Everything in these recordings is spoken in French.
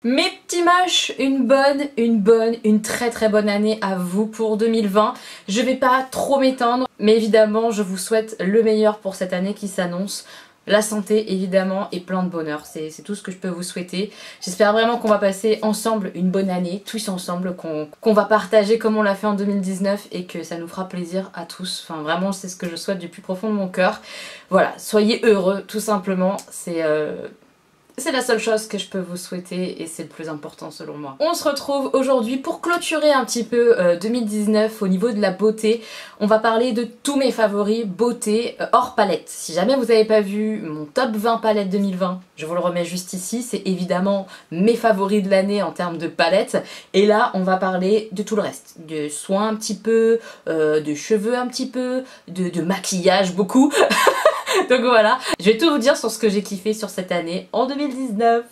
Mes petits moches, une très bonne année à vous pour 2020. Je vais pas trop m'étendre, mais évidemment je vous souhaite le meilleur pour cette année qui s'annonce. La santé évidemment et plein de bonheur, c'est tout ce que je peux vous souhaiter. J'espère vraiment qu'on va passer ensemble une bonne année, tous ensemble, qu'on va partager comme on l'a fait en 2019 et que ça nous fera plaisir à tous. Enfin vraiment c'est ce que je souhaite du plus profond de mon cœur. Voilà, soyez heureux tout simplement, c'est la seule chose que je peux vous souhaiter et c'est le plus important selon moi. On se retrouve aujourd'hui pour clôturer un petit peu 2019 au niveau de la beauté. On va parler de tous mes favoris beauté hors palette. Si jamais vous n'avez pas vu mon top 20 palette 2020, je vous le remets juste ici. C'est évidemment mes favoris de l'année en termes de palette. Et là, on va parler de tout le reste. De soins un petit peu, de cheveux un petit peu, de maquillage beaucoup. Donc voilà, je vais tout vous dire sur ce que j'ai kiffé sur cette année en 2019.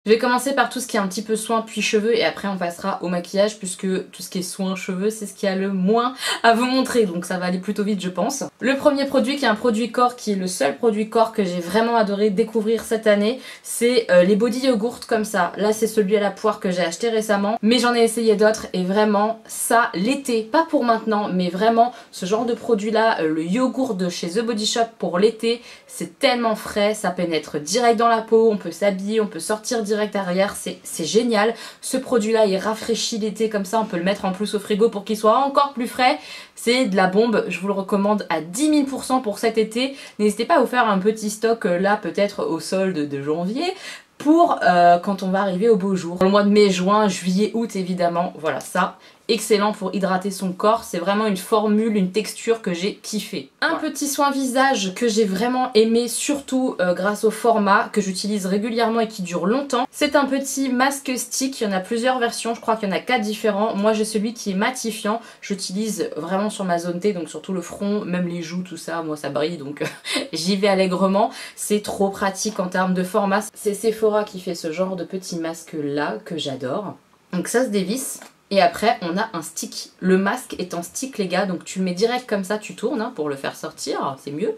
Je vais commencer par tout ce qui est un petit peu soin puis cheveux et après on passera au maquillage puisque tout ce qui est soin cheveux c'est ce qui a le moins à vous montrer donc ça va aller plutôt vite je pense. Le premier produit qui est un produit corps qui est le seul produit corps que j'ai vraiment adoré découvrir cette année c'est les body yogurt comme ça. Là c'est celui à la poire que j'ai acheté récemment mais j'en ai essayé d'autres et vraiment ça l'été, pas pour maintenant mais vraiment ce genre de produit là, le yogourt de chez The Body Shop pour l'été c'est tellement frais, ça pénètre direct dans la peau, on peut s'habiller, on peut sortir direct arrière, c'est génial. Ce produit là il rafraîchit l'été comme ça, on peut le mettre en plus au frigo pour qu'il soit encore plus frais. C'est de la bombe, je vous le recommande à 10 000% pour cet été. N'hésitez pas à vous faire un petit stock là peut-être au solde de janvier pour quand on va arriver au beau jour. Dans le mois de mai, juin, juillet, août évidemment, voilà ça. Excellent pour hydrater son corps, c'est vraiment une formule, une texture que j'ai kiffé. Un petit soin visage que j'ai vraiment aimé, surtout grâce au format que j'utilise régulièrement et qui dure longtemps. C'est un petit masque stick, il y en a plusieurs versions, je crois qu'il y en a 4 différents. Moi j'ai celui qui est matifiant, j'utilise vraiment sur ma zone T, donc sur tout le front, même les joues, tout ça, moi ça brille donc j'y vais allègrement. C'est trop pratique en termes de format. C'est Sephora qui fait ce genre de petit masque là que j'adore. Donc ça se dévisse. Et après on a un stick. Le masque est en stick les gars, donc tu le mets direct comme ça, tu tournes hein, pour le faire sortir, c'est mieux.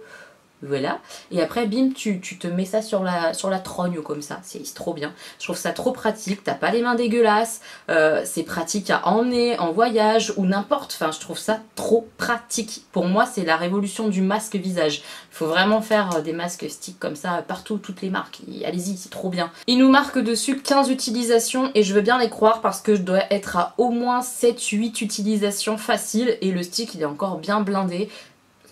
Voilà. Et après bim tu te mets ça sur la trogne comme ça, c'est trop bien. Je trouve ça trop pratique, t'as pas les mains dégueulasses, c'est pratique à emmener en voyage ou n'importe, enfin je trouve ça trop pratique. Pour moi c'est la révolution du masque visage. Il faut vraiment faire des masques stick comme ça partout, toutes les marques, allez-y c'est trop bien. Il nous marque dessus 15 utilisations et je veux bien les croire parce que je dois être à au moins 7-8 utilisations faciles et le stick il est encore bien blindé.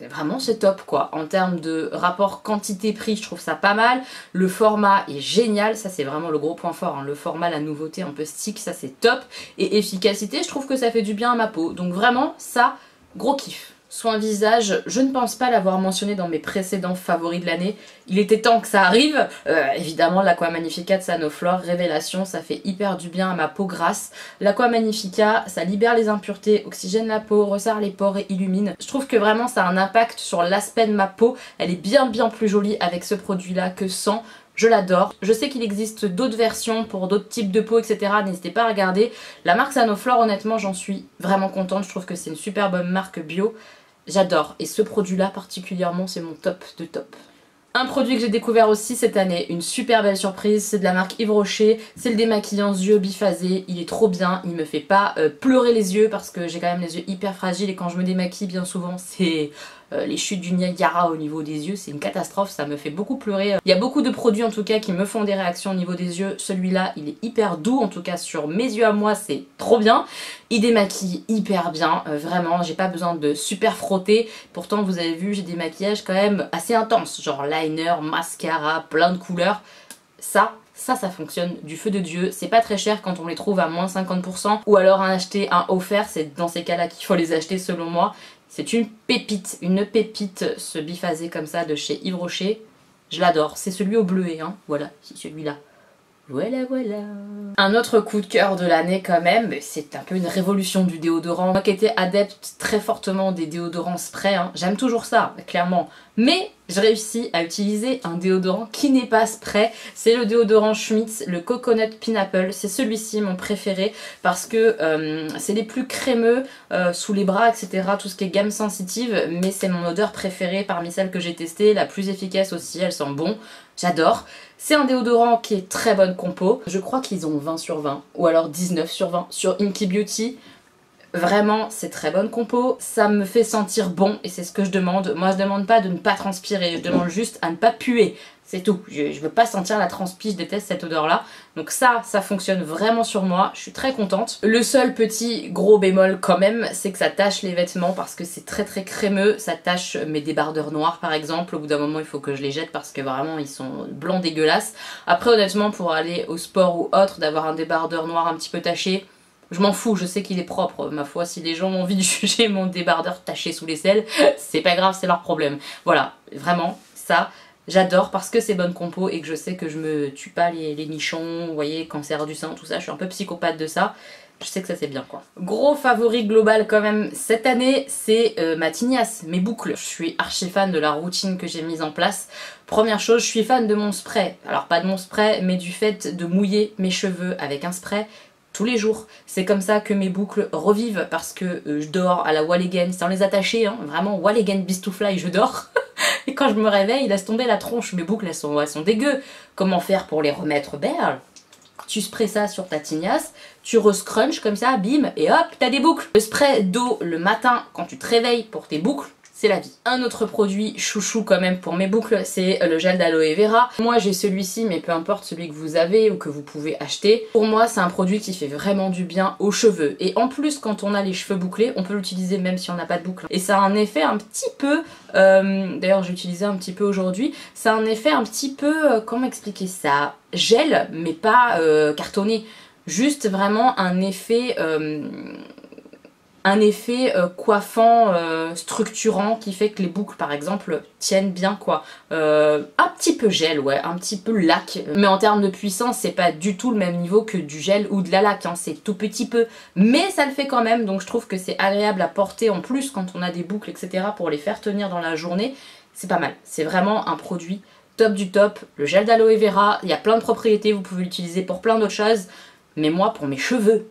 Vraiment c'est top quoi, en termes de rapport quantité-prix je trouve ça pas mal, le format est génial, ça c'est vraiment le gros point fort, hein. Le format, la nouveauté un peu stick, ça c'est top, et efficacité je trouve que ça fait du bien à ma peau, donc vraiment ça, gros kiff. Soin visage, je ne pense pas l'avoir mentionné dans mes précédents favoris de l'année. Il était temps que ça arrive. Évidemment, l'Aqua Magnifica de Sanoflore, révélation, ça fait hyper du bien à ma peau grasse. L'Aqua Magnifica, ça libère les impuretés, oxygène la peau, resserre les pores et illumine. Je trouve que vraiment ça a un impact sur l'aspect de ma peau. Elle est bien plus jolie avec ce produit-là que sans. Je l'adore. Je sais qu'il existe d'autres versions pour d'autres types de peau, etc. N'hésitez pas à regarder. La marque Sanoflore, honnêtement, j'en suis vraiment contente. Je trouve que c'est une super bonne marque bio. J'adore. Et ce produit-là particulièrement, c'est mon top de top. Un produit que j'ai découvert aussi cette année, une super belle surprise, c'est de la marque Yves Rocher, c'est le démaquillant yeux biphasé, il est trop bien, il me fait pas pleurer les yeux parce que j'ai quand même les yeux hyper fragiles et quand je me démaquille bien souvent c'est les chutes du Niagara au niveau des yeux, c'est une catastrophe, ça me fait beaucoup pleurer. Il y a beaucoup de produits en tout cas qui me font des réactions au niveau des yeux, celui-là il est hyper doux, en tout cas sur mes yeux à moi c'est trop bien. Il démaquille hyper bien, vraiment, j'ai pas besoin de super frotter, pourtant vous avez vu j'ai des maquillages quand même assez intenses, genre liner, mascara, plein de couleurs, ça fonctionne du feu de Dieu, c'est pas très cher quand on les trouve à moins 50% ou alors en acheter un offert, c'est dans ces cas là qu'il faut les acheter selon moi. C'est une pépite ce biphasé comme ça de chez Yves Rocher, je l'adore, c'est celui au bleuet hein, voilà, c'est celui-là. Voilà. Un autre coup de cœur de l'année quand même, c'est un peu une révolution du déodorant. Moi qui étais adepte très fortement des déodorants spray, hein, j'aime toujours ça, clairement. Mais j'ai réussi à utiliser un déodorant qui n'est pas spray. C'est le déodorant Schmitz, le Coconut Pineapple. C'est celui-ci mon préféré parce que c'est les plus crémeux sous les bras, etc. Tout ce qui est gamme sensitive, mais c'est mon odeur préférée parmi celles que j'ai testées, la plus efficace aussi, elle sent bon, j'adore. C'est un déodorant qui est très bonne compo. Je crois qu'ils ont 20 sur 20 ou alors 19 sur 20 sur Inky Beauty. Vraiment, c'est très bonne compo, ça me fait sentir bon et c'est ce que je demande. Moi, je demande pas de ne pas transpirer, je demande juste à ne pas puer. C'est tout. Je veux pas sentir la transpi, je déteste cette odeur-là. Donc ça fonctionne vraiment sur moi, je suis très contente. Le seul petit gros bémol quand même, c'est que ça tache les vêtements parce que c'est très crémeux. Ça tache mes débardeurs noirs par exemple. Au bout d'un moment, il faut que je les jette parce que vraiment, ils sont blancs dégueulasses. Après, honnêtement, pour aller au sport ou autre, d'avoir un débardeur noir un petit peu taché, je m'en fous, je sais qu'il est propre, ma foi, si les gens ont envie de juger mon débardeur taché sous l'aisselle, c'est pas grave, c'est leur problème. Voilà, vraiment, ça, j'adore parce que c'est bonne compo et que je sais que je me tue pas les nichons, vous voyez, cancer du sein, tout ça, je suis un peu psychopathe de ça. Je sais que ça c'est bien quoi. Gros favori global quand même cette année, c'est ma tignasse, mes boucles. Je suis archi fan de la routine que j'ai mise en place. Première chose, je suis fan de mon spray. Alors pas de mon spray, mais du fait de mouiller mes cheveux avec un spray tous les jours. C'est comme ça que mes boucles revivent parce que je dors à la wall again sans les attacher, hein. Vraiment wall again beast to fly, je dors. Et quand je me réveille, laisse tomber la tronche. Mes boucles elles sont dégueu. Comment faire pour les remettre belles? Tu sprays ça sur ta tignasse, tu rescrunches comme ça, bim, et hop, t'as des boucles. Le spray d'eau le matin quand tu te réveilles pour tes boucles, c'est la vie. Un autre produit chouchou quand même pour mes boucles, c'est le gel d'aloe vera. Moi j'ai celui-ci, mais peu importe celui que vous avez ou que vous pouvez acheter. Pour moi c'est un produit qui fait vraiment du bien aux cheveux. Et en plus quand on a les cheveux bouclés, on peut l'utiliser même si on n'a pas de boucle. Et ça a un effet un petit peu, d'ailleurs j'ai utilisé un petit peu aujourd'hui, ça a un effet un petit peu, comment expliquer ça, gel mais pas cartonné. Juste vraiment un effet coiffant, structurant qui fait que les boucles par exemple tiennent bien quoi. Un petit peu gel, ouais, un petit peu lac. Mais en termes de puissance, c'est pas du tout le même niveau que du gel ou de la laque, hein. C'est tout petit peu. Mais ça le fait quand même, donc je trouve que c'est agréable à porter en plus quand on a des boucles, etc. pour les faire tenir dans la journée. C'est pas mal. C'est vraiment un produit top du top. Le gel d'aloe vera, il y a plein de propriétés, vous pouvez l'utiliser pour plein d'autres choses. Mais moi, pour mes cheveux,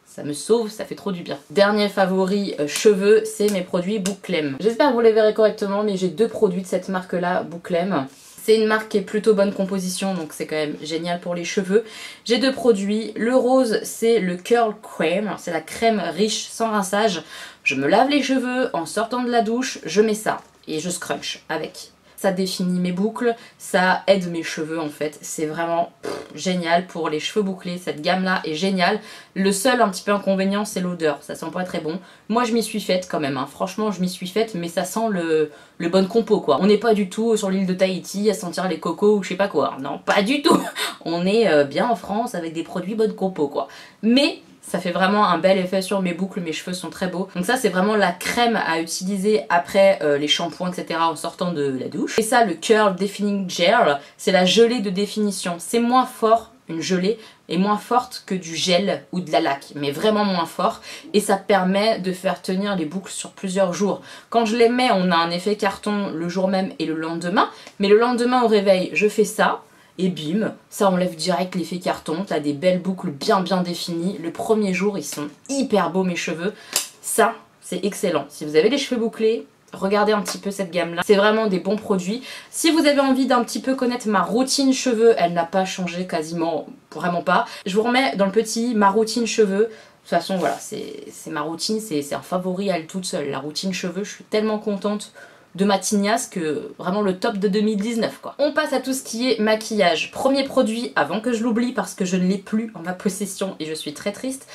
ça me sauve, ça fait trop du bien. Dernier favori cheveux, c'est mes produits Bouclem. J'espère que vous les verrez correctement, mais j'ai deux produits de cette marque-là, Bouclem. C'est une marque qui est plutôt bonne composition, donc c'est quand même génial pour les cheveux. J'ai deux produits. Le rose, c'est le Curl Cream. C'est la crème riche sans rinçage. Je me lave les cheveux en sortant de la douche, je mets ça et je scrunch avec. Ça définit mes boucles, ça aide mes cheveux en fait, c'est vraiment génial pour les cheveux bouclés, cette gamme là est géniale. Le seul un petit peu inconvénient c'est l'odeur, ça sent pas très bon. Moi je m'y suis faite quand même, hein. Franchement je m'y suis faite, mais ça sent le bon compo quoi. On n'est pas du tout sur l'île de Tahiti à sentir les cocos ou je sais pas quoi, non pas du tout. On est bien en France avec des produits bonne compo quoi. Mais ça fait vraiment un bel effet sur mes boucles, mes cheveux sont très beaux. Donc ça c'est vraiment la crème à utiliser après les shampoings etc. en sortant de la douche. Et ça le Curl Defining Gel, c'est la gelée de définition. C'est moins fort, une gelée est moins forte que du gel ou de la laque, mais vraiment moins fort. Et ça permet de faire tenir les boucles sur plusieurs jours. Quand je les mets, on a un effet carton le jour même et le lendemain. Mais le lendemain au réveil, je fais ça. Et bim, ça enlève direct l'effet carton, t'as des belles boucles bien définies. Le premier jour, ils sont hyper beaux mes cheveux. Ça, c'est excellent. Si vous avez les cheveux bouclés, regardez un petit peu cette gamme-là. C'est vraiment des bons produits. Si vous avez envie d'un petit peu connaître ma routine cheveux, elle n'a pas changé quasiment, vraiment pas. Je vous remets dans le petit ma routine cheveux. De toute façon, voilà, c'est ma routine, c'est un favori à elle toute seule. La routine cheveux, je suis tellement contente de ma tignasse que vraiment le top de 2019 quoi. On passe à tout ce qui est maquillage. Premier produit avant que je l'oublie parce que je ne l'ai plus en ma possession et je suis très triste.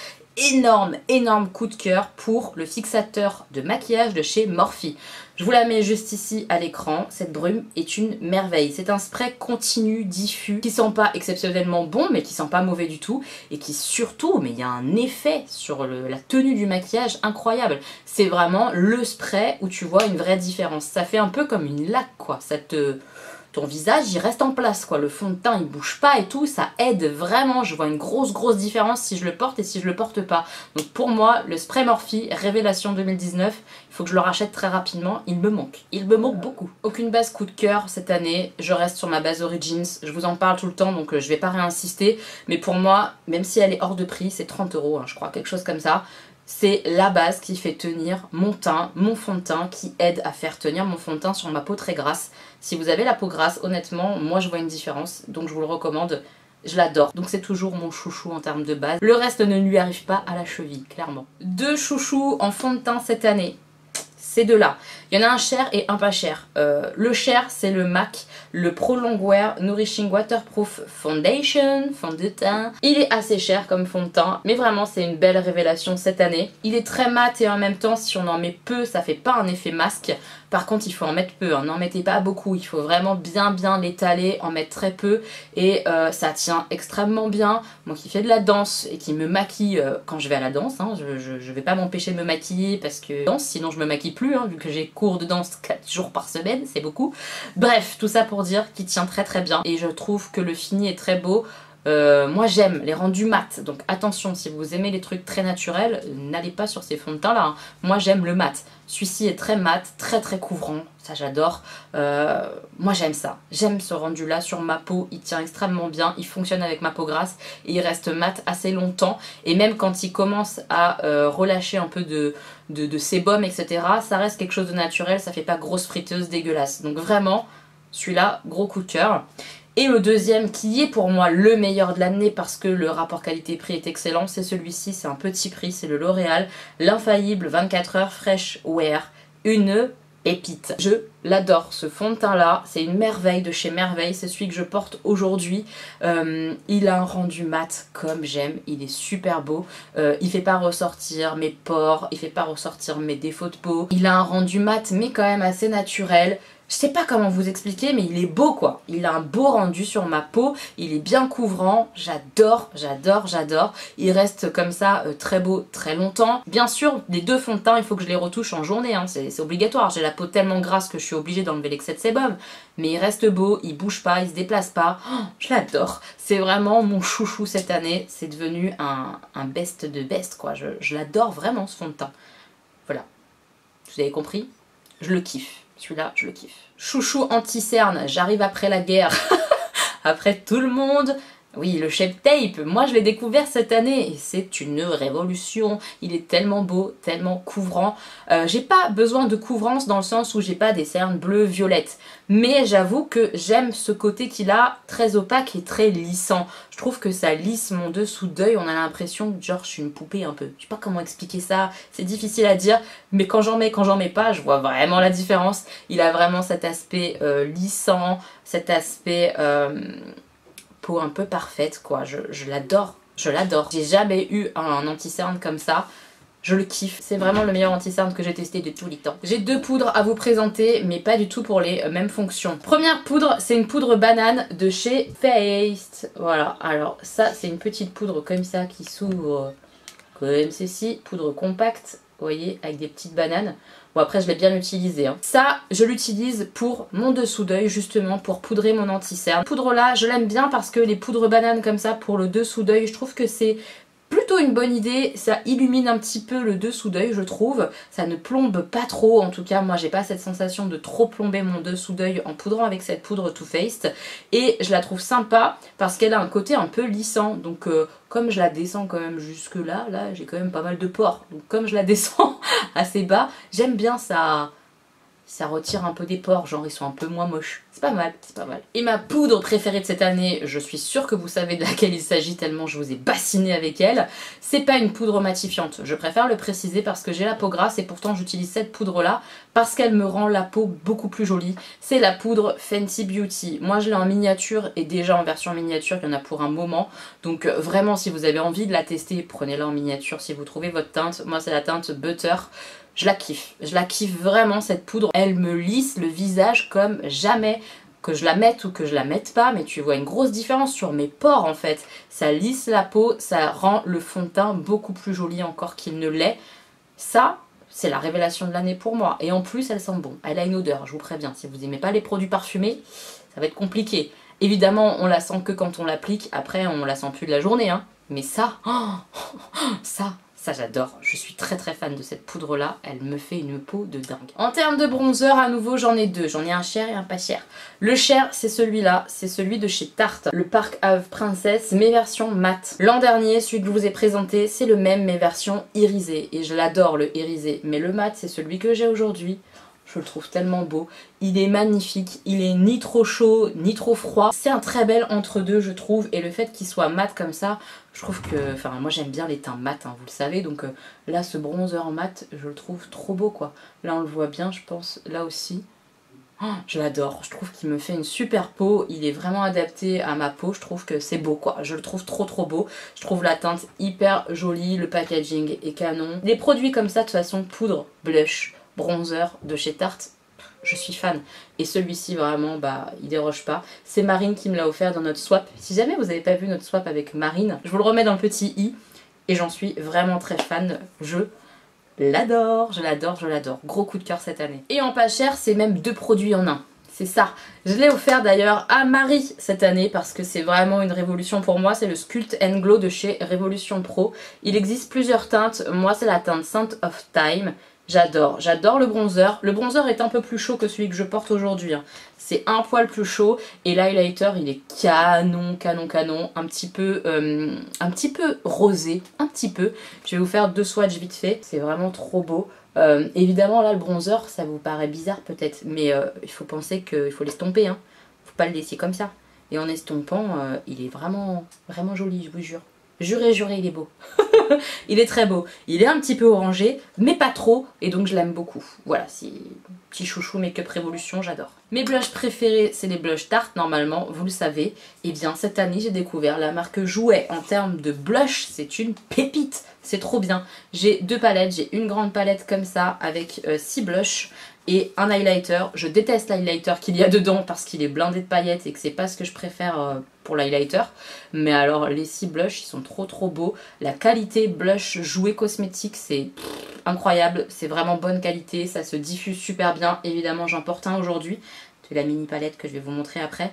Énorme coup de cœur pour le fixateur de maquillage de chez Morphe. Je vous la mets juste ici à l'écran. Cette brume est une merveille. C'est un spray continu, diffus, qui sent pas exceptionnellement bon, mais qui sent pas mauvais du tout. Et qui surtout, mais il y a un effet sur la tenue du maquillage incroyable. C'est vraiment le spray où tu vois une vraie différence. Ça fait un peu comme une laque quoi. ton visage il reste en place quoi, le fond de teint il bouge pas et tout, ça aide vraiment, je vois une grosse différence si je le porte et si je le porte pas. Donc pour moi, le spray Morphe Révélation 2019, il faut que je le rachète très rapidement, il me manque beaucoup. Aucune base coup de cœur cette année, je reste sur ma base Origins, je vous en parle tout le temps donc je vais pas réinsister, mais pour moi, même si elle est hors de prix, c'est 30 €, hein, je crois, quelque chose comme ça, c'est la base qui fait tenir mon teint, mon fond de teint, qui aide à faire tenir mon fond de teint sur ma peau très grasse. Si vous avez la peau grasse, honnêtement, moi je vois une différence, donc je vous le recommande. Je l'adore, donc c'est toujours mon chouchou en termes de base. Le reste ne lui arrive pas à la cheville, clairement. Deux chouchous en fond de teint cette année, ces deux-là. Il y en a un cher et un pas cher. Le cher, c'est le MAC, le Pro Longwear Nourishing Waterproof Foundation, fond de teint. Il est assez cher comme fond de teint, mais vraiment c'est une belle révélation cette année. Il est très mat et en même temps, si on en met peu, ça fait pas un effet masque. Par contre, il faut en mettre peu, hein. N'en mettez pas beaucoup, il faut vraiment bien l'étaler, en mettre très peu et ça tient extrêmement bien. Moi qui fais de la danse et qui me maquille quand je vais à la danse, hein, je vais pas m'empêcher de me maquiller parce que danse, sinon je me maquille plus, hein, vu que j'ai cours de danse 4 jours par semaine, c'est beaucoup. Bref, tout ça pour dire qu'il tient très bien et je trouve que le fini est très beau. Moi j'aime les rendus mat, donc attention, si vous aimez les trucs très naturels, n'allez pas sur ces fonds de teint là, hein. Moi j'aime le mat, celui-ci est très mat, très couvrant, ça j'adore. Moi j'aime ça, j'aime ce rendu là sur ma peau, il tient extrêmement bien, il fonctionne avec ma peau grasse et il reste mat assez longtemps, et même quand il commence à relâcher un peu de sébum etc, ça reste quelque chose de naturel, ça fait pas grosse friteuse dégueulasse, donc vraiment celui-là gros coup de cœur. Et le deuxième qui est pour moi le meilleur de l'année parce que le rapport qualité-prix est excellent, c'est celui-ci, c'est un petit prix, c'est le L'Oréal, l'infaillible 24 heures Fresh Wear, une pépite. Je l'adore ce fond de teint là, c'est une merveille de chez Merveille, c'est celui que je porte aujourd'hui. Il a un rendu mat comme j'aime, il est super beau, il fait pas ressortir mes pores, il fait pas ressortir mes défauts de peau, il a un rendu mat mais quand même assez naturel. Je sais pas comment vous expliquer, mais il est beau quoi. Il a un beau rendu sur ma peau, il est bien couvrant, j'adore. Il reste comme ça très beau très longtemps. Bien sûr, les deux fonds de teint, il faut que je les retouche en journée, hein, c'est obligatoire. J'ai la peau tellement grasse que je suis obligée d'enlever l'excès de sébum. Mais il reste beau, il bouge pas, il se déplace pas. Oh, je l'adore. C'est vraiment mon chouchou cette année. C'est devenu un best de best quoi. Je l'adore vraiment ce fond de teint. Voilà. Vous avez compris? Je le kiffe. Celui-là, je le kiffe. Chouchou anti-cerne, j'arrive après la guerre. Après tout le monde. Oui, le Shape Tape, moi je l'ai découvert cette année et c'est une révolution. Il est tellement beau, tellement couvrant. J'ai pas besoin de couvrance dans le sens où j'ai pas des cernes bleues, violettes. Mais j'avoue que j'aime ce côté qu'il a, très opaque et très lissant. Je trouve que ça lisse mon dessous d'œil, on a l'impression que genre je suis une poupée un peu. Je sais pas comment expliquer ça, c'est difficile à dire. Mais quand j'en mets pas, je vois vraiment la différence. Il a vraiment cet aspect lissant, cet aspect... peau un peu parfaite quoi, je l'adore, j'ai jamais eu un anti-cerne comme ça, je le kiffe, c'est vraiment le meilleur anti-cerne que j'ai testé de tous les temps. J'ai deux poudres à vous présenter mais pas du tout pour les mêmes fonctions. Première poudre, c'est une poudre banane de chez Faced, voilà, alors ça c'est une petite poudre comme ça qui s'ouvre comme ceci, poudre compacte, vous voyez, avec des petites bananes. Bon après je l'ai bien utilisé, hein. Ça je l'utilise pour mon dessous d'œil justement, pour poudrer mon anti-cerne. Poudre là je l'aime bien parce que les poudres bananes comme ça pour le dessous d'œil, je trouve que c'est plutôt une bonne idée, ça illumine un petit peu le dessous d'œil je trouve, ça ne plombe pas trop, en tout cas moi j'ai pas cette sensation de trop plomber mon dessous d'œil en poudrant avec cette poudre Too Faced, et je la trouve sympa parce qu'elle a un côté un peu lissant, donc comme je la descends quand même jusque là j'ai quand même pas mal de pores, donc comme je la descends assez bas, j'aime bien ça retire un peu des pores, genre ils sont un peu moins moches. C'est pas mal, c'est pas mal. Et ma poudre préférée de cette année, je suis sûre que vous savez de laquelle il s'agit tellement je vous ai bassiné avec elle. C'est pas une poudre matifiante, je préfère le préciser parce que j'ai la peau grasse et pourtant j'utilise cette poudre là parce qu'elle me rend la peau beaucoup plus jolie. C'est la poudre Fenty Beauty. Moi je l'ai en miniature et déjà en version miniature, il y en a pour un moment. Donc vraiment si vous avez envie de la tester, prenez-la en miniature si vous trouvez votre teinte. Moi c'est la teinte Butter. Je la kiffe vraiment cette poudre, elle me lisse le visage comme jamais, que je la mette ou que je la mette pas, mais tu vois une grosse différence sur mes pores en fait, ça lisse la peau, ça rend le fond de teint beaucoup plus joli encore qu'il ne l'est, ça c'est la révélation de l'année pour moi, et en plus elle sent bon, elle a une odeur, je vous préviens, si vous n'aimez pas les produits parfumés, ça va être compliqué. Évidemment, on la sent que quand on l'applique, après on la sent plus de la journée, hein. Mais ça, ça j'adore. Je suis très fan de cette poudre là, elle me fait une peau de dingue. En termes de bronzer, à nouveau j'en ai deux, j'en ai un cher et un pas cher. Le cher c'est celui-là, c'est celui de chez Tarte, le Park Ave Princess, mais version mat. L'an dernier, celui que je vous ai présenté, c'est le même mais version irisé, et je l'adore le irisé, mais le mat c'est celui que j'ai aujourd'hui. Je le trouve tellement beau, il est magnifique, il est ni trop chaud ni trop froid. C'est un très bel entre-deux je trouve, et le fait qu'il soit mat comme ça, je trouve que, enfin moi j'aime bien les teints mat, hein, vous le savez, donc là ce bronzer mat, je le trouve trop beau quoi. Là on le voit bien je pense, là aussi. Oh, je l'adore, je trouve qu'il me fait une super peau, il est vraiment adapté à ma peau, je trouve que c'est beau quoi, je le trouve trop beau, je trouve la teinte hyper jolie, le packaging est canon. Des produits comme ça de toute façon, poudre, blush, bronzer de chez Tarte, je suis fan. Et celui-ci vraiment, bah, il déroge pas. C'est Marine qui me l'a offert dans notre swap. Si jamais vous n'avez pas vu notre swap avec Marine, je vous le remets dans le petit i. Et j'en suis vraiment très fan. Je l'adore, je l'adore, je l'adore. Gros coup de cœur cette année. Et en pas cher, c'est même 2 produits en un. C'est ça. Je l'ai offert d'ailleurs à Marie cette année parce que c'est vraiment une révolution pour moi. C'est le Sculpt and Glow de chez Révolution Pro. Il existe plusieurs teintes. Moi, c'est la teinte Scent of Time. J'adore, j'adore le bronzer. Le bronzer est un peu plus chaud que celui que je porte aujourd'hui, hein. C'est un poil plus chaud et l'highlighter il est canon, un petit peu rosé, un petit peu. Je vais vous faire 2 swatchs vite fait, c'est vraiment trop beau. Évidemment là le bronzer ça vous paraît bizarre peut-être, mais il faut penser qu'il faut l'estomper, hein. Faut pas le laisser comme ça. Et en estompant, il est vraiment joli, je vous jure. Juré, il est beau. Il est très beau. Il est un petit peu orangé, mais pas trop, et donc je l'aime beaucoup. Voilà, c'est petit chouchou Make-up Révolution, j'adore. Mes blushs préférés, c'est les blushs Tarte, normalement, vous le savez. Et bien, cette année, j'ai découvert la marque Jouet. En termes de blush, c'est une pépite. C'est trop bien. J'ai 2 palettes, j'ai une grande palette comme ça, avec 6 blushs. Et un highlighter, je déteste l'highlighter qu'il y a dedans parce qu'il est blindé de paillettes et que c'est pas ce que je préfère pour l'highlighter. Mais alors les 6 blushs, ils sont trop beaux. La qualité blush Jouet cosmétique, c'est incroyable. C'est vraiment bonne qualité, ça se diffuse super bien. Évidemment j'en porte un aujourd'hui. C'est la mini palette que je vais vous montrer après.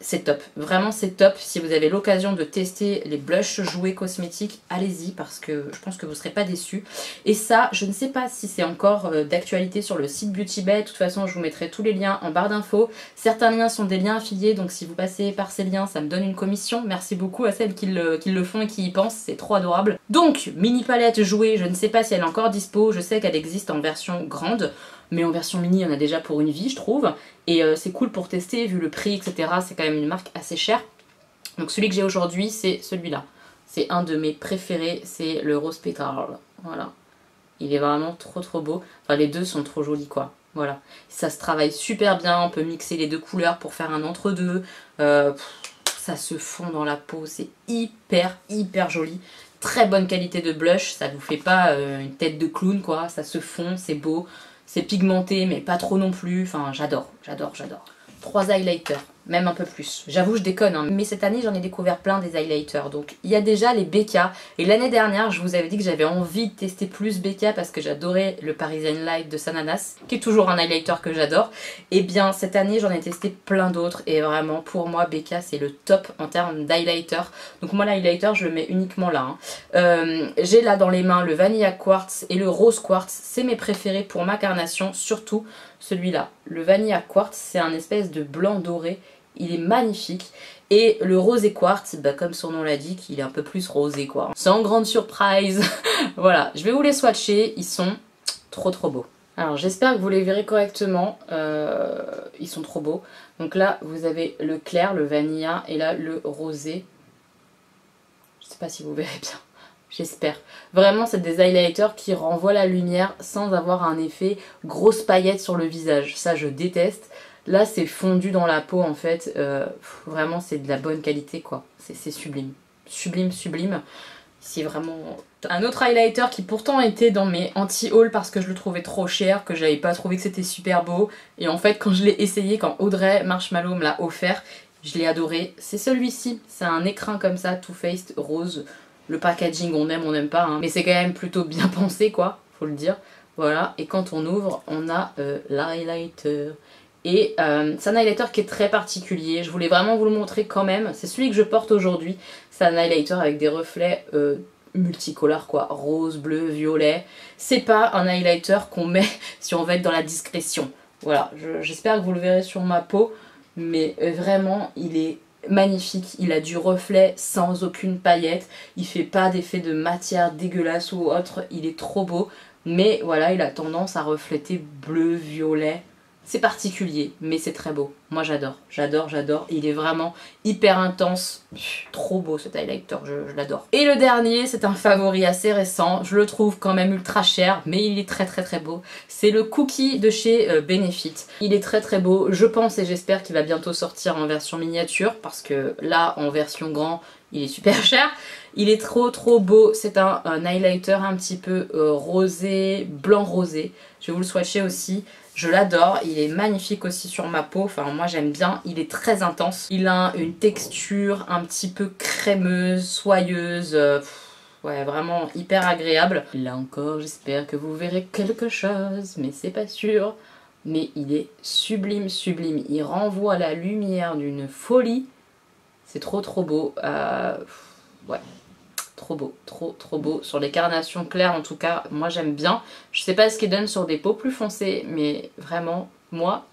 C'est top, vraiment c'est top. Si vous avez l'occasion de tester les blushs Jouet cosmétiques, allez-y parce que je pense que vous ne serez pas déçus. Et ça, je ne sais pas si c'est encore d'actualité sur le site Beauty Bay. De toute façon, je vous mettrai tous les liens en barre d'infos. Certains liens sont des liens affiliés, donc si vous passez par ces liens, ça me donne une commission. Merci beaucoup à celles qui le font et qui y pensent, c'est trop adorable. Donc, mini palette Jouet, je ne sais pas si elle est encore dispo. Je sais qu'elle existe en version grande. Mais en version mini, il y en a déjà pour une vie, je trouve. Et c'est cool pour tester, vu le prix, etc. C'est quand même une marque assez chère. Donc celui que j'ai aujourd'hui, c'est celui-là. C'est un de mes préférés, c'est le Rose Petal. Voilà. Il est vraiment trop beau. Enfin, les deux sont trop jolis, quoi. Voilà. Ça se travaille super bien. On peut mixer les 2 couleurs pour faire un entre-deux. Ça se fond dans la peau. C'est hyper joli. Très bonne qualité de blush. Ça vous fait pas une tête de clown, quoi. Ça se fond, c'est beau. C'est pigmenté mais pas trop non plus, enfin j'adore. 3 highlighters, même un peu plus. J'avoue je déconne, hein. Mais cette année j'en ai découvert plein des highlighters. Donc il y a déjà les BK. Et l'année dernière je vous avais dit que j'avais envie de tester plus BK parce que j'adorais le Parisian Light de Sananas, qui est toujours un highlighter que j'adore. Et bien cette année j'en ai testé plein d'autres et vraiment pour moi BK c'est le top en termes d'highlighter. Donc moi l'highlighter je le mets uniquement là, hein. J'ai là dans les mains le Vanilla Quartz et le Rose Quartz, c'est mes préférés pour ma carnation, surtout celui-là. Le Vanilla Quartz c'est un espèce de blanc doré, il est magnifique. Et le Rosé Quartz, bah, comme son nom l'indique, il est un peu plus rosé quoi. Sans grande surprise. Voilà, je vais vous les swatcher, ils sont trop beaux. Alors j'espère que vous les verrez correctement, ils sont trop beaux. Donc là vous avez le clair, le vanilla et là le rosé. Je sais pas si vous verrez bien. J'espère. Vraiment, c'est des highlighters qui renvoient la lumière sans avoir un effet grosse paillette sur le visage. Ça, je déteste. Là, c'est fondu dans la peau, en fait. Vraiment, c'est de la bonne qualité, quoi. C'est sublime. Sublime. C'est vraiment... Un autre highlighter qui pourtant était dans mes anti-haul parce que je le trouvais trop cher, que j'avais pas trouvé que c'était super beau. Et en fait, quand je l'ai essayé, quand Audrey Marshmallow me l'a offert, je l'ai adoré. C'est celui-ci. C'est un écrin comme ça, Too Faced rose. Le packaging, on n'aime pas, hein. Mais c'est quand même plutôt bien pensé, quoi, faut le dire. Voilà, et quand on ouvre, on a l'highlighter. Et c'est un highlighter qui est très particulier, je voulais vraiment vous le montrer quand même. C'est celui que je porte aujourd'hui, c'est un highlighter avec des reflets multicolores quoi, rose, bleu, violet. C'est pas un highlighter qu'on met si on veut être dans la discrétion. Voilà, j'espère que vous le verrez sur ma peau, mais vraiment il est magnifique, il a du reflet sans aucune paillette, il fait pas d'effet de matière dégueulasse ou autre, il est trop beau, mais voilà, il a tendance à refléter bleu, violet. C'est particulier, mais c'est très beau. Moi j'adore, j'adore, j'adore. Il est vraiment hyper intense. Trop beau cet highlighter, je l'adore. Et le dernier, c'est un favori assez récent. Je le trouve quand même ultra cher, mais il est très très très beau. C'est le Cookie de chez Benefit. Il est très très beau. Je pense et j'espère qu'il va bientôt sortir en version miniature, parce que là, en version grand, il est super cher. Il est trop trop beau. C'est un highlighter un petit peu rosé, blanc rosé. Je vais vous le swatcher aussi. Je l'adore, il est magnifique aussi sur ma peau, enfin moi j'aime bien, il est très intense. Il a une texture un petit peu crémeuse, soyeuse, ouais vraiment hyper agréable. Là encore j'espère que vous verrez quelque chose, mais c'est pas sûr. Mais il est sublime, sublime, il renvoie la lumière d'une folie. C'est trop trop beau, ouais. Trop beau, trop trop beau. Sur les carnations claires en tout cas, moi j'aime bien. Je sais pas ce qu'il donne sur des peaux plus foncées, mais vraiment, moi,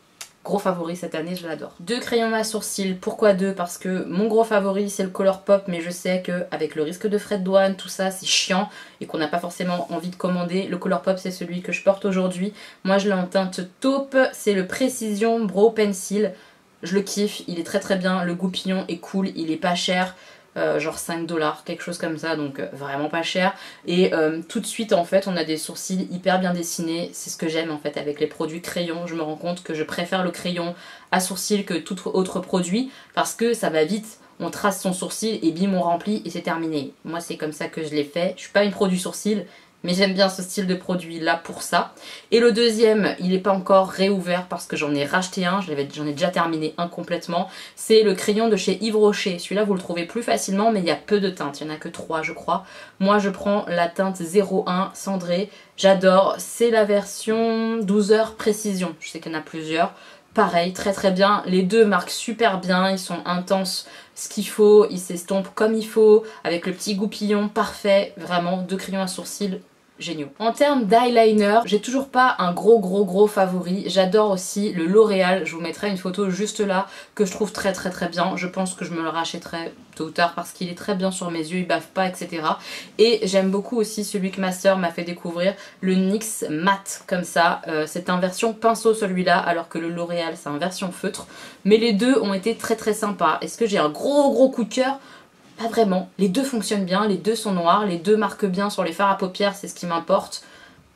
gros favori cette année, je l'adore. 2 crayons à sourcils, pourquoi 2? Parce que mon gros favori c'est le Colourpop, mais je sais qu'avec le risque de frais de douane, tout ça c'est chiant et qu'on n'a pas forcément envie de commander. Le Colourpop c'est celui que je porte aujourd'hui. Moi je l'ai en teinte taupe, c'est le Precision Brow Pencil. Je le kiffe, il est très très bien, le goupillon est cool, il est pas cher. Genre 5 $, quelque chose comme ça, donc vraiment pas cher. Et tout de suite en fait on a des sourcils hyper bien dessinés, c'est ce que j'aime en fait avec les produits crayons. Je me rends compte que je préfère le crayon à sourcils que tout autre produit, parce que ça va vite, on trace son sourcil et bim on remplit et c'est terminé. Moi c'est comme ça que je l'ai fait, je suis pas une produit sourcil, mais j'aime bien ce style de produit là pour ça. Et le deuxième, il n'est pas encore réouvert parce que j'en ai racheté un, j'en ai déjà terminé un complètement. C'est le crayon de chez Yves Rocher. Celui-là vous le trouvez plus facilement, mais il y a peu de teintes, il n'y en a que 3 je crois. Moi je prends la teinte 01 cendrée, j'adore. C'est la version 12 heures précision, je sais qu'il y en a plusieurs. Pareil, très très bien, les deux marquent super bien, ils sont intenses, ce qu'il faut, ils s'estompent comme il faut, avec le petit goupillon parfait, vraiment 2 crayons à sourcils géniaux. En termes d'eyeliner, j'ai toujours pas un gros favori. J'adore aussi le L'Oréal, je vous mettrai une photo juste là que je trouve très très très bien. Je pense que je me le rachèterai tôt ou tard parce qu'il est très bien sur mes yeux, il bave pas, etc. Et j'aime beaucoup aussi celui que ma soeur m'a fait découvrir, le NYX Matte comme ça. C'est en version pinceau celui-là, alors que le L'Oréal c'est en version feutre. Mais les deux ont été très très sympas. Est-ce que j'ai un gros coup de cœur? Pas vraiment, les deux fonctionnent bien, les deux sont noirs, les deux marquent bien sur les fards à paupières, c'est ce qui m'importe.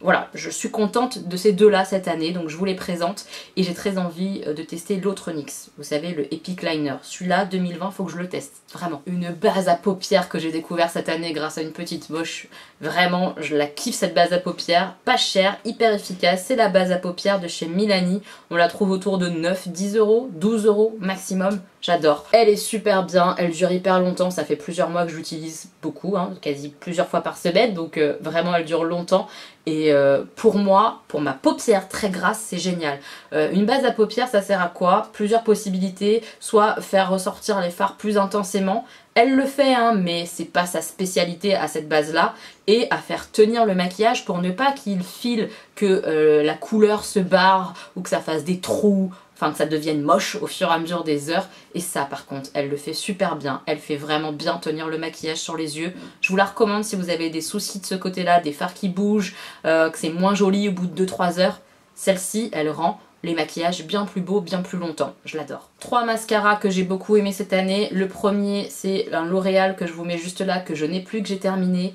Voilà, je suis contente de ces deux-là cette année, donc je vous les présente. Et j'ai très envie de tester l'autre NYX, vous savez, le Epic Liner. Celui-là, 2020, faut que je le teste, vraiment. Une base à paupières que j'ai découvert cette année grâce à une petite moche. Vraiment, je la kiffe cette base à paupières. Pas chère, hyper efficace. C'est la base à paupières de chez Milani. On la trouve autour de 9, 10 €, 12 € maximum. J'adore. Elle est super bien, elle dure hyper longtemps. Ça fait plusieurs mois que je l'utilise beaucoup, hein, quasi plusieurs fois par semaine. Donc vraiment, elle dure longtemps. Et pour moi, pour ma paupière très grasse, c'est génial. Une base à paupières, ça sert à quoi? Plusieurs possibilités. Soit faire ressortir les fards plus intensément. Elle le fait, hein, mais c'est pas sa spécialité à cette base-là. Et à faire tenir le maquillage pour ne pas qu'il file, que la couleur se barre ou que ça fasse des trous. Enfin, que ça devienne moche au fur et à mesure des heures. Et ça, par contre, elle le fait super bien. Elle fait vraiment bien tenir le maquillage sur les yeux. Je vous la recommande si vous avez des soucis de ce côté-là, des fards qui bougent, que c'est moins joli au bout de 2-3 heures. Celle-ci, elle rend les maquillages bien plus beaux, bien plus longtemps. Je l'adore. 3 mascaras que j'ai beaucoup aimé cette année. Le premier, c'est un L'Oréal que je vous mets juste là, que je n'ai plus, que j'ai terminé.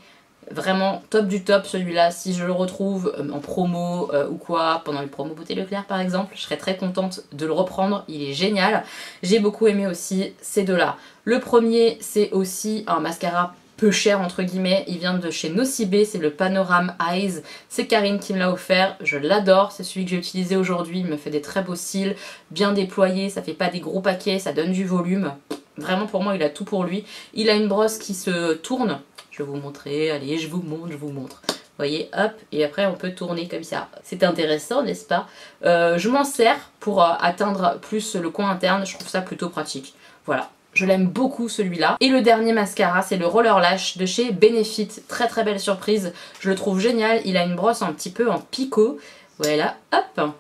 Vraiment top du top celui-là, si je le retrouve en promo ou quoi, pendant les promos Beauté Leclerc par exemple, je serais très contente de le reprendre, il est génial. J'ai beaucoup aimé aussi ces deux-là. Le premier, c'est aussi un mascara peu cher entre guillemets, il vient de chez Nocibé, c'est le Panorama Eyes, c'est Karine qui me l'a offert, je l'adore, c'est celui que j'ai utilisé aujourd'hui, il me fait des très beaux cils, bien déployés, ça fait pas des gros paquets, ça donne du volume. Vraiment pour moi il a tout pour lui. Il a une brosse qui se tourne. Je vais vous montrer, allez je vous montre, voyez, hop, et après on peut tourner comme ça. C'est intéressant, n'est-ce pas? Je m'en sers pour atteindre plus le coin interne, je trouve ça plutôt pratique. Voilà, je l'aime beaucoup celui-là. Et le dernier mascara, c'est le Roller Lash de chez Benefit. Très très belle surprise, je le trouve génial. Il a une brosse un petit peu en picot. Voilà, hop,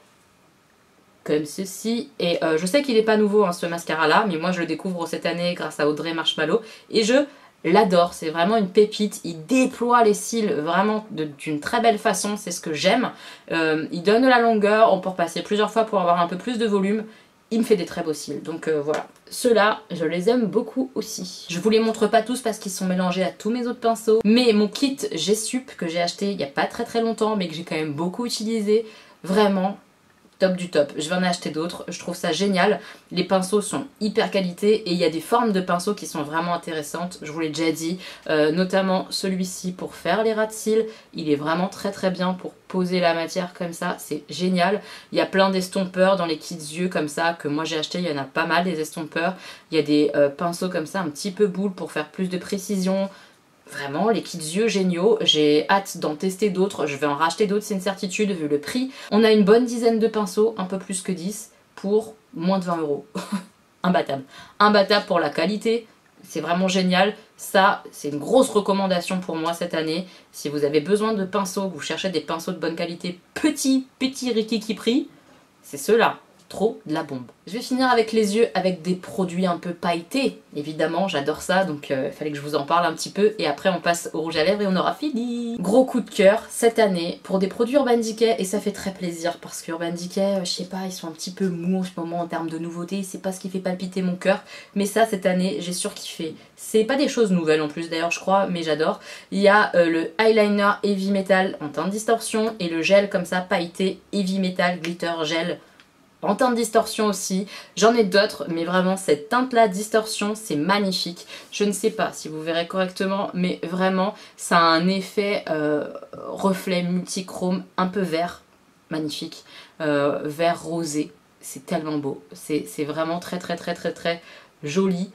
comme ceci. Et je sais qu'il n'est pas nouveau hein, ce mascara là, mais moi je le découvre cette année grâce à Audrey Marshmallow et je l'adore, c'est vraiment une pépite. Il déploie les cils vraiment d'une très belle façon, c'est ce que j'aime. Il donne de la longueur, on peut repasser plusieurs fois pour avoir un peu plus de volume. Il me fait des très beaux cils, donc voilà. Ceux-là, je les aime beaucoup aussi. Je vous les montre pas tous parce qu'ils sont mélangés à tous mes autres pinceaux, mais mon kit G-Sup que j'ai acheté il y a pas très longtemps, mais que j'ai quand même beaucoup utilisé, vraiment top du top. Je vais en acheter d'autres, je trouve ça génial. Les pinceaux sont hyper qualité et il y a des formes de pinceaux qui sont vraiment intéressantes, je vous l'ai déjà dit, notamment celui-ci pour faire les ras de cils. Il est vraiment très bien pour poser la matière comme ça, c'est génial. Il y a plein d'estompeurs dans les kits yeux comme ça que moi j'ai acheté, il y en a pas mal des estompeurs. Il y a des pinceaux comme ça un petit peu boule pour faire plus de précision. Vraiment, les kits yeux géniaux, j'ai hâte d'en tester d'autres, je vais en racheter d'autres, c'est une certitude vu le prix. On a une bonne dizaine de pinceaux, un peu plus que 10, pour moins de 20 €. Imbattable. Imbattable pour la qualité, c'est vraiment génial. Ça, c'est une grosse recommandation pour moi cette année. Si vous avez besoin de pinceaux, vous cherchez des pinceaux de bonne qualité, petit rikiki prix, c'est ceux-là. Trop de la bombe. Je vais finir avec les yeux avec des produits un peu pailletés. Évidemment, j'adore ça, donc il fallait que je vous en parle un petit peu. Et après, on passe au rouge à lèvres et on aura fini. Gros coup de cœur cette année pour des produits Urban Decay. Et ça fait très plaisir parce que Urban Decay, je sais pas, ils sont un petit peu mous en ce moment en termes de nouveautés. C'est pas ce qui fait palpiter mon cœur. Mais ça, cette année, j'ai surkiffé. C'est pas des choses nouvelles en plus d'ailleurs, je crois, mais j'adore. Il y a le eyeliner Heavy Metal en teinte distorsion et le gel comme ça pailleté Heavy Metal Glitter Gel en teinte distorsion aussi. J'en ai d'autres, mais vraiment cette teinte là distorsion, c'est magnifique. Je ne sais pas si vous verrez correctement, mais vraiment ça a un effet reflet multichrome un peu vert, magnifique, vert rosé. C'est tellement beau, c'est vraiment très joli.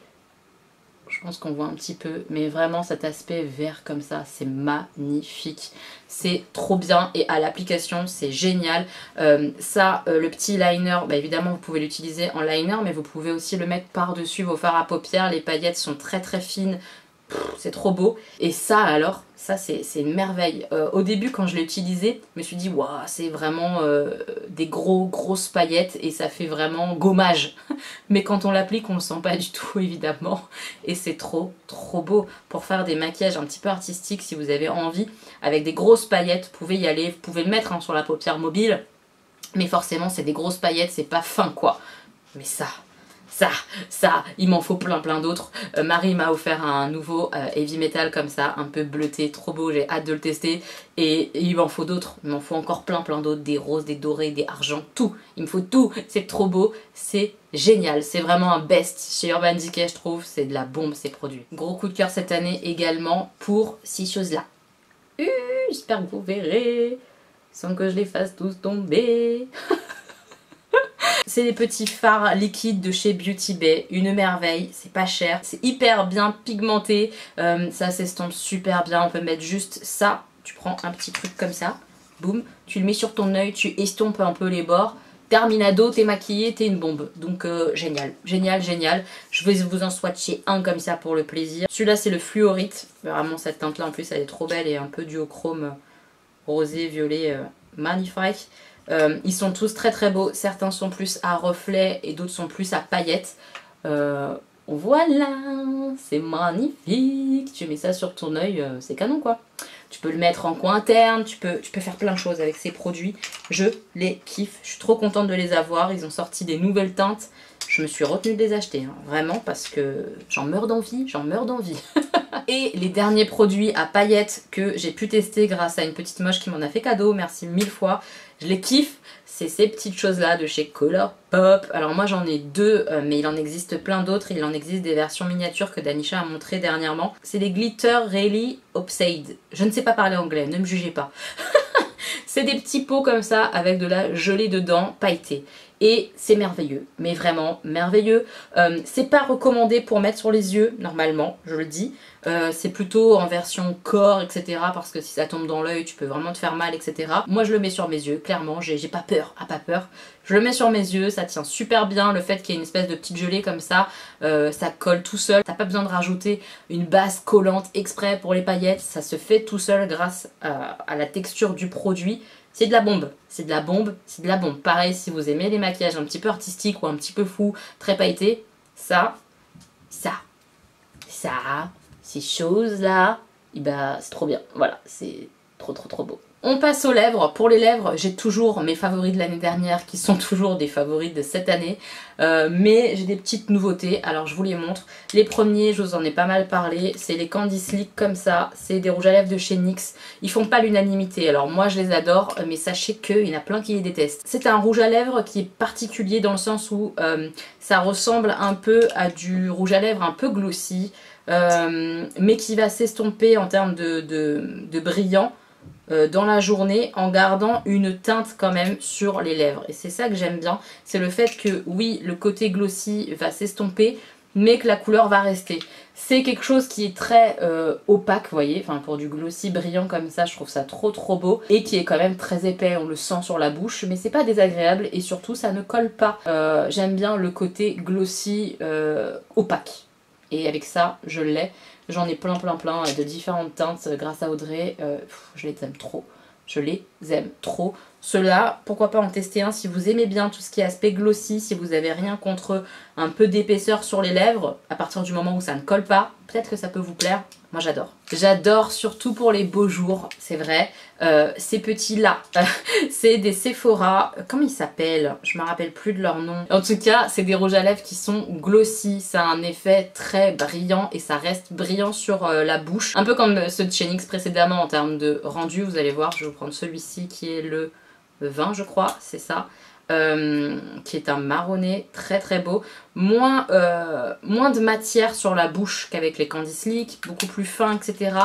Je pense qu'on voit un petit peu, mais vraiment cet aspect vert comme ça, c'est magnifique. C'est trop bien et à l'application, c'est génial. Le petit liner, bah évidemment vous pouvez l'utiliser en liner, mais vous pouvez aussi le mettre par-dessus vos fards à paupières. Les paillettes sont très fines. C'est trop beau. Et ça alors, ça c'est une merveille. Au début quand je l'ai utilisé, je me suis dit waouh, c'est vraiment des grosses paillettes et ça fait vraiment gommage. Mais quand on l'applique, on le sent pas du tout évidemment. Et c'est trop beau pour faire des maquillages un petit peu artistiques si vous avez envie. Avec des grosses paillettes, vous pouvez y aller, vous pouvez le mettre hein, sur la paupière mobile. Mais forcément c'est des grosses paillettes, c'est pas fin quoi. Mais ça, il m'en faut plein d'autres. Marie m'a offert un nouveau Heavy Metal comme ça, un peu bleuté, trop beau, j'ai hâte de le tester. Et il m'en faut d'autres, il m'en faut encore plein d'autres, des roses, des dorés, des argents, tout. Il me faut tout, c'est trop beau, c'est génial. C'est vraiment un best chez Urban Decay, je trouve, c'est de la bombe ces produits. Gros coup de cœur cette année également pour ces choses-là. J'espère que vous verrez, sans que je les fasse tous tomber. C'est des petits fards liquides de chez Beauty Bay, une merveille, c'est pas cher, c'est hyper bien pigmenté, ça s'estompe super bien, on peut mettre juste ça, tu prends un petit truc comme ça, boum, tu le mets sur ton œil, tu estompes un peu les bords, terminado, t'es maquillé, t'es une bombe, donc génial, je vais vous en swatcher un comme ça pour le plaisir. Celui-là c'est le Fluorite, vraiment cette teinte là en plus elle est trop belle et un peu duochrome rosé, violet, magnifique. Ils sont tous très beaux, certains sont plus à reflets et d'autres sont plus à paillettes. Voilà, c'est magnifique, tu mets ça sur ton œil, c'est canon quoi. Tu peux le mettre en coin interne, tu peux faire plein de choses avec ces produits. Je les kiffe, je suis trop contente de les avoir, ils ont sorti des nouvelles teintes. Je me suis retenue de les acheter, hein, vraiment, parce que j'en meurs d'envie, Et les derniers produits à paillettes que j'ai pu tester grâce à une petite moche qui m'en a fait cadeau, merci 1000 fois, je les kiffe, c'est ces petites choses là de chez Colourpop. Alors moi j'en ai deux, mais il en existe plein d'autres, il en existe des versions miniatures que Danisha a montré dernièrement. C'est les Glitter Really Upside, je ne sais pas parler anglais, ne me jugez pas. C'est des petits pots comme ça avec de la gelée dedans, pailletée. et c'est merveilleux, mais vraiment merveilleux. C'est pas recommandé pour mettre sur les yeux normalement, je le dis. C'est plutôt en version corps, etc. Parce que si ça tombe dans l'œil, tu peux vraiment te faire mal, etc. Moi je le mets sur mes yeux, clairement, j'ai pas peur, pas peur. Je le mets sur mes yeux, ça tient super bien. Le fait qu'il y ait une espèce de petite gelée comme ça colle tout seul. T'as pas besoin de rajouter une base collante exprès pour les paillettes, ça se fait tout seul grâce à la texture du produit. C'est de la bombe, c'est de la bombe, c'est de la bombe. Pareil, si vous aimez les maquillages un petit peu artistiques ou un petit peu fous, très pailletés, ces choses-là, et bah, c'est trop bien. Voilà, c'est trop beau. On passe aux lèvres. Pour les lèvres, j'ai toujours mes favoris de l'année dernière qui sont toujours des favoris de cette année. Mais j'ai des petites nouveautés, alors je vous les montre. Les premiers, je vous en ai pas mal parlé, c'est les Candy Slick comme ça. C'est des rouges à lèvres de chez NYX. Ils font pas l'unanimité, alors moi je les adore, mais sachez qu'il y en a plein qui les détestent. C'est un rouge à lèvres qui est particulier dans le sens où ça ressemble un peu à du rouge à lèvres un peu glossy. Mais qui va s'estomper en termes de brillant dans la journée en gardant une teinte quand même sur les lèvres. Et c'est ça que j'aime bien, c'est le fait que oui, le côté glossy va s'estomper, mais que la couleur va rester. C'est quelque chose qui est très opaque, vous voyez, enfin pour du glossy brillant comme ça, je trouve ça trop beau, et qui est quand même très épais, on le sent sur la bouche, mais c'est pas désagréable, et surtout ça ne colle pas. J'aime bien le côté glossy opaque. Et avec ça, je l'ai. J'en ai plein de différentes teintes grâce à Audrey. Je les aime trop. Je les aime trop. Ceux-là, pourquoi pas en tester un si vous aimez bien tout ce qui est aspect glossy, si vous avez rien contre un peu d'épaisseur sur les lèvres, à partir du moment où ça ne colle pas, peut-être que ça peut vous plaire. Moi j'adore. J'adore surtout pour les beaux jours, c'est vrai. Ces petits-là, c'est des Sephora, comment ils s'appellent? Je me rappelle plus de leur nom. En tout cas, c'est des rouges à lèvres qui sont glossy. Ça a un effet très brillant et ça reste brillant sur la bouche. Un peu comme ceux de chez NYX précédemment en termes de rendu. Vous allez voir, je vais vous prendre celui-ci qui est le 20 je crois, c'est ça. Qui est un marronné très beau, moins de matière sur la bouche qu'avec les Candy Slick, beaucoup plus fin, etc.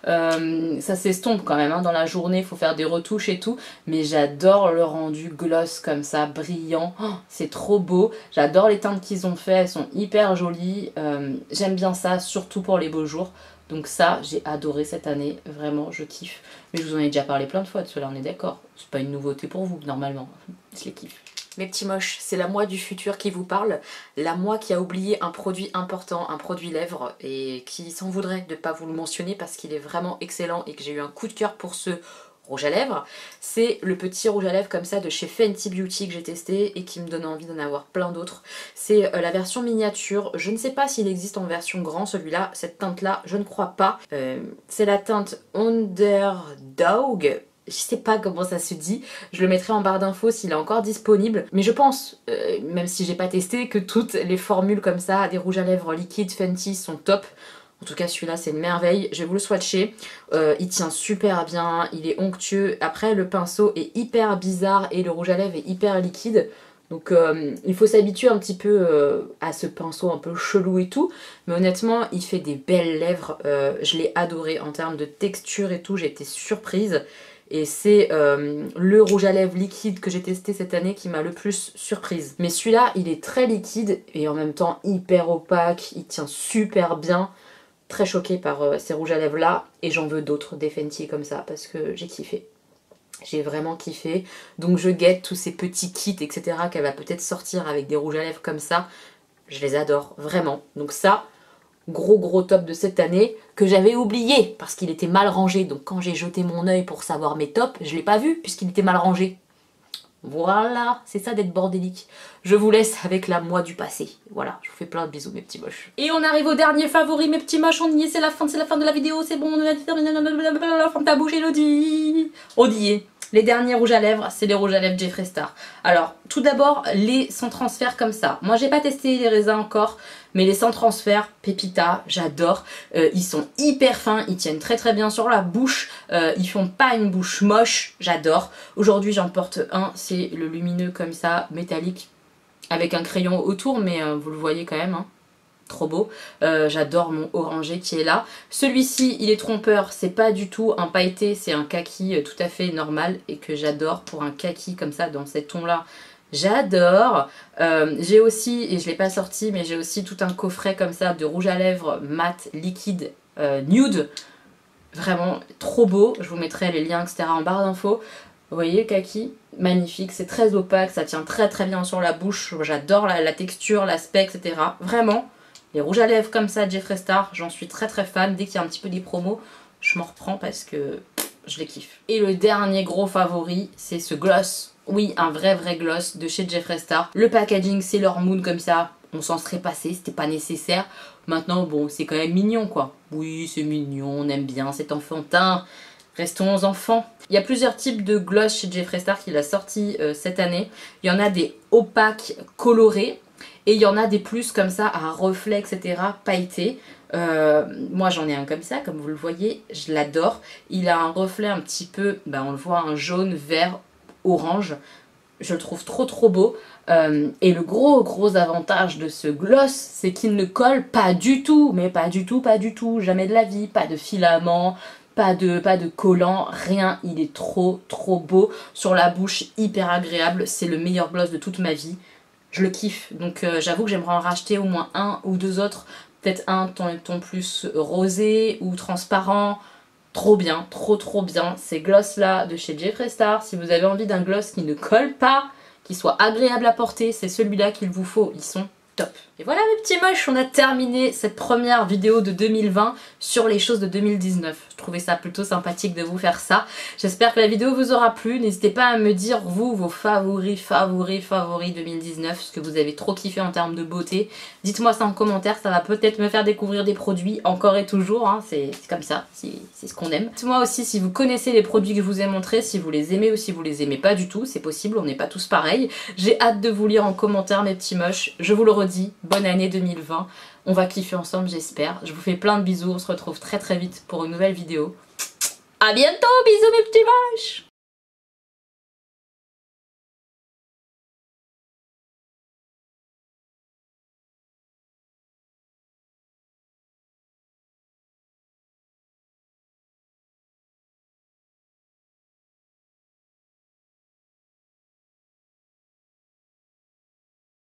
Ça s'estompe quand même hein, dans la journée, il faut faire des retouches et tout, mais j'adore le rendu gloss comme ça, brillant, oh, c'est trop beau. J'adore les teintes qu'ils ont fait, elles sont hyper jolies, j'aime bien ça, surtout pour les beaux jours. Donc ça, j'ai adoré cette année, vraiment, je kiffe. Mais je vous en ai déjà parlé plein de fois de cela, on est d'accord. C'est pas une nouveauté pour vous, normalement. Je les kiffe. Mes petits moches, c'est la moi du futur qui vous parle. La moi qui a oublié un produit important, un produit lèvres, et qui s'en voudrait de ne pas vous le mentionner parce qu'il est vraiment excellent et que j'ai eu un coup de cœur pour ce rouge à lèvres. C'est le petit rouge à lèvres comme ça de chez Fenty Beauty que j'ai testé et qui me donne envie d'en avoir plein d'autres. C'est la version miniature, je ne sais pas s'il existe en version grand celui-là, cette teinte là je ne crois pas. C'est la teinte Underdog. Je sais pas comment ça se dit, je le mettrai en barre d'infos s'il est encore disponible. Mais je pense, même si j'ai pas testé, que toutes les formules comme ça, des rouges à lèvres liquides Fenty sont top. En tout cas celui-là c'est une merveille, je vais vous le swatcher. Il tient super bien, il est onctueux. Après le pinceau est hyper bizarre et le rouge à lèvres est hyper liquide. Donc il faut s'habituer un petit peu à ce pinceau un peu chelou et tout. Mais honnêtement il fait des belles lèvres, je l'ai adoré en termes de texture et tout, j'ai été surprise. Et c'est le rouge à lèvres liquide que j'ai testé cette année qui m'a le plus surprise. Mais celui-là il est très liquide et en même temps hyper opaque, il tient super bien. Très choquée par ces rouges à lèvres là et j'en veux d'autres des Fenty comme ça parce que j'ai kiffé. J'ai vraiment kiffé. Donc je guette tous ces petits kits etc. qu'elle va peut-être sortir avec des rouges à lèvres comme ça. Je les adore vraiment. Donc ça, gros top de cette année que j'avais oublié parce qu'il était mal rangé. Donc quand j'ai jeté mon œil pour savoir mes tops, je l'ai pas vu puisqu'il était mal rangé. Voilà, c'est ça d'être bordélique. Je vous laisse avec la moi du passé. Voilà, je vous fais plein de bisous mes petits moches. Et on arrive au dernier favori mes petits moches, on y est, c'est la fin de la vidéo, c'est bon, ferme ta bouche Elodie. On y est. Les derniers rouges à lèvres, c'est les rouges à lèvres Jeffree Star. Alors, tout d'abord, les sans transfert comme ça. Moi, j'ai pas testé les raisins encore, mais les sans transfert, pépita, j'adore. Ils sont hyper fins, ils tiennent très bien sur la bouche. Ils font pas une bouche moche, j'adore. Aujourd'hui, j'en porte un, c'est le lumineux comme ça, métallique, avec un crayon autour, mais vous le voyez quand même, hein. Trop beau, j'adore mon orangé qui est là. Celui-ci il est trompeur, c'est pas du tout un pailleté, c'est un kaki tout à fait normal et que j'adore pour un kaki comme ça dans ces tons là. j'adore. J'ai aussi, et je l'ai pas sorti, mais j'ai aussi tout un coffret comme ça de rouge à lèvres mat liquide nude. Vraiment trop beau, je vous mettrai les liens etc en barre d'infos. Vous voyez le kaki, magnifique, c'est très opaque, ça tient très très bien sur la bouche, j'adore la texture, l'aspect etc. Vraiment, les rouges à lèvres comme ça Jeffree Star, j'en suis très très fan. Dès qu'il y a un petit peu des promos, je m'en reprends parce que je les kiffe. Et le dernier gros favori, c'est ce gloss. Oui, un vrai gloss de chez Jeffree Star. Le packaging Sailor Moon comme ça, on s'en serait passé, c'était pas nécessaire. Maintenant, bon, c'est quand même mignon quoi. Oui, c'est mignon, on aime bien, c'est enfantin. Restons enfants. Il y a plusieurs types de gloss chez Jeffree Star qu'il a sorti cette année. Il y en a des opaques colorés et il y en a des plus comme ça à reflets etc. pailletés. Moi j'en ai un comme ça, comme vous le voyez, je l'adore. Il a un reflet un petit peu, on le voit, un jaune, vert, orange. Je le trouve trop beau. Et le gros avantage de ce gloss, c'est qu'il ne colle pas du tout. Mais pas du tout, jamais de la vie. Pas de filament, pas de collant, rien. Il est trop beau. Sur la bouche, hyper agréable. C'est le meilleur gloss de toute ma vie. Je le kiffe. Donc j'avoue que j'aimerais en racheter au moins un ou deux autres. Peut-être un ton plus rosé ou transparent. Trop bien, trop bien. Ces gloss là de chez Jeffree Star. Si vous avez envie d'un gloss qui ne colle pas, qui soit agréable à porter, c'est celui-là qu'il vous faut. Ils sont top. Et voilà mes petits moches, on a terminé cette première vidéo de 2020 sur les choses de 2019. Je trouvais ça plutôt sympathique de vous faire ça. J'espère que la vidéo vous aura plu. N'hésitez pas à me dire vous, vos favoris 2019, ce que vous avez trop kiffé en termes de beauté. Dites-moi ça en commentaire, ça va peut-être me faire découvrir des produits encore et toujours, hein. C'est comme ça, c'est ce qu'on aime. Dites-moi aussi si vous connaissez les produits que je vous ai montrés, si vous les aimez ou si vous les aimez pas du tout, c'est possible, on n'est pas tous pareils. J'ai hâte de vous lire en commentaire mes petits moches, je vous le redis, bonne année 2020, on va kiffer ensemble j'espère. Je vous fais plein de bisous, on se retrouve très vite pour une nouvelle vidéo. A bientôt, bisous mes petits moches.